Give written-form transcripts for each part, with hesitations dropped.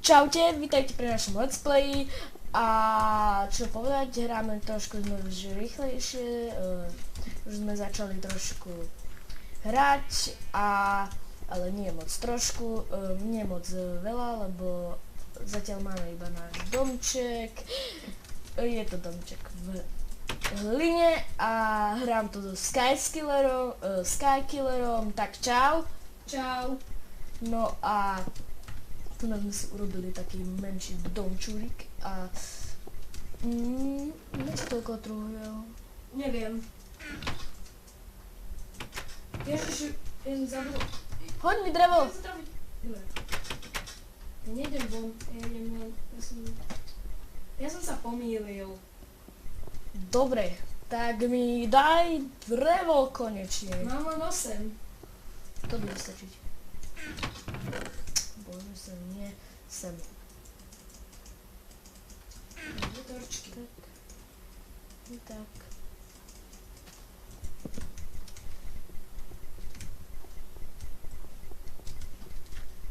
Čaute, vítajte pri našom let's play a čo povedať, hráme trošku už rýchlejšie, už sme začali trošku hrať, ale nie moc trošku, nie moc veľa, lebo zatiaľ máme iba náš domček, je to domček v hline a hrám to so Skykillerom, tak čau. Čau. No a tu sme si urobili taký menší domčúrik a niečo toľko druhého. Neviem. Ježiš, ja som zabudol. Hoď mi drevo! Dobre. Ja nejdem von, ja idem von. Ja som sa pomýlil. Dobre, tak mi daj drevo konečne. Mám len 8. To bude stačiť. Bože sa, nie sem. Dve torčky. Tak.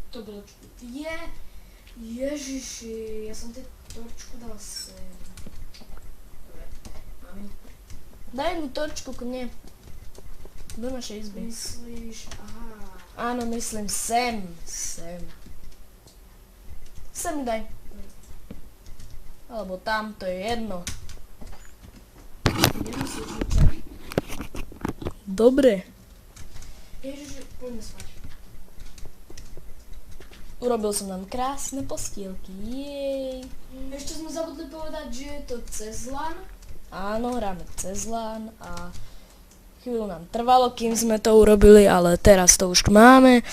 To bolo čo? Ježiši, ja som tie torčku dal sem. Dobre, mám ju. Daj mi torčku k mne. Do našej izby. Myslíš, aha. Áno, myslím sem. Sem. Sem mi daj. Alebo tam, to je jedno. Nemusíš ničať. Dobre. Ježiši, poďme spať. Urobil som nám krásne postielky. Jej. Ešte sme zabudli povedať, že je to cez LAN. Áno, hráme cez LAN a chvíľu nám trvalo, kým sme to urobili, ale teraz to už máme.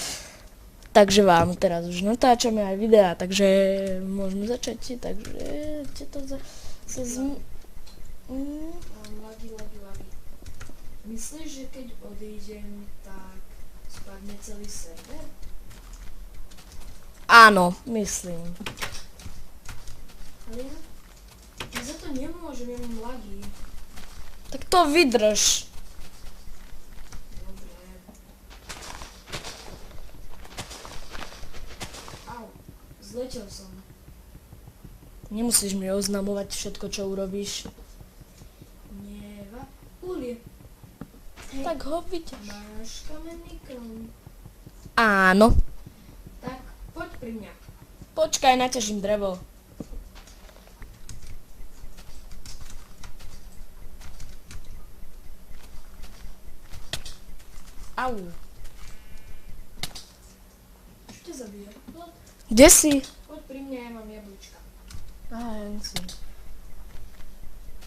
Takže vám teraz už natáčame aj videá, takže môžeme začať. Takže to Lagi. Myslíš, že keď odídem, tak spadne celý server? Áno, myslím. Ale ja za to nemôžem, ja mám lagy. Tak to vydrž. Dobre. Au, zletel som. Nemusíš mi oznamovať všetko, čo urobíš. Neva. Ulie. Hej, Tak ho vyťaž. máš kamenný krom. Áno. Tak, poď pri mňa. Počkaj, naťažím drevo. Au. Čo ťa zabíja? Poď, Kde si? poď pri mňa, ja mám jablčka. Aha, ja musím.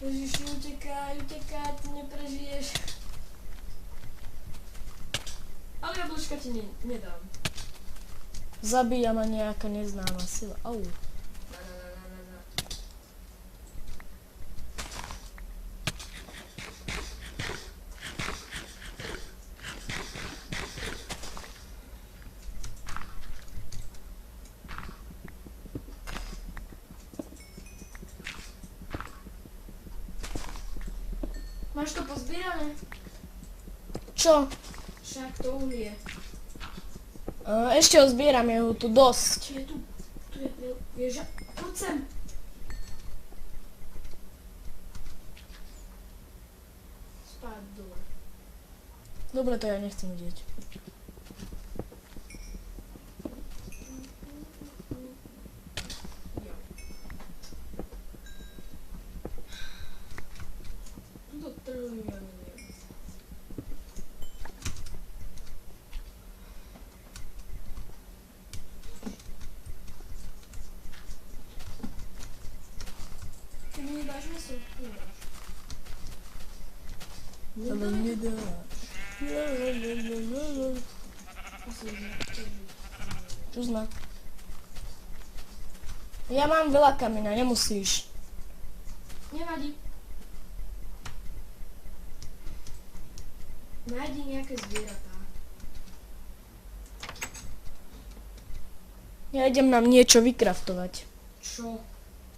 Ježiši, utekaj, ty neprežiješ. Ale jablčka ti nedám. Zabíja ma nejaká neznáma sila. Au. Na. Máš to pozbierané? Čo? Však to uhlie. Ešte ho zbieram, je ho tu dosť. Tu je vieža. Poď sem. Spáť dole. Dobre, to ja nechcem vidieť. Jo. Tuto trhu ja neviem. Ty mi nedáš meso? Nedáš. Ale nedáš. Čuzna. Ja mám veľa kamena, nemusíš. Nevadí. Nájdi nejaké zvieratá. Ja idem nám niečo vykraftovať. Čo?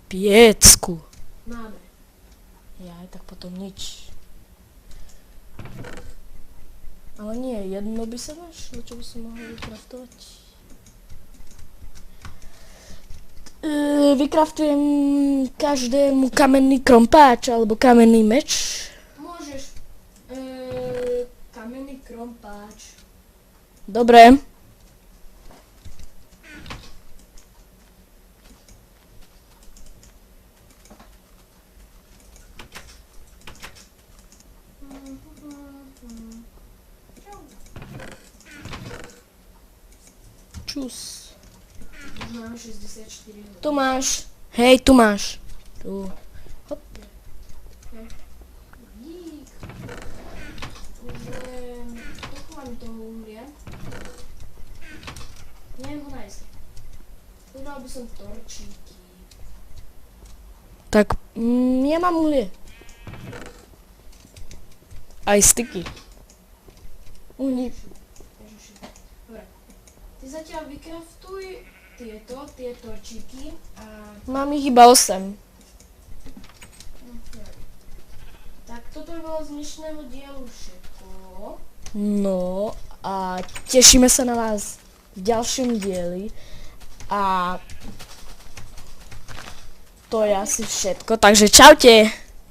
Piecku. Máme. Ja aj tak potom nič. Ale nie, jedno by sa našlo, čo by som mohol vykraftovať. vykraftujem každému kamenný krompáč alebo kamenný meč. Môžeš. Kamenný krompáč. Dobre. Čus. Už máme 64 hodín. Tu máš. Hej, tu máš. Tu. Dík. Už len... Koľko vám toho umrie? Neviem ho nájsť. Udal by som torčíky. Tak, ja mám uhlie. Aj styky. Uhlie. Ježiši. Dobre. Ty zatiaľ vykraftuj tie torčíky a... Mám ich iba 8. Tak toto by bolo z dnešného dielu všetko. No a tešíme sa na vás v ďalšom dieli. A to je asi všetko, takže čaute.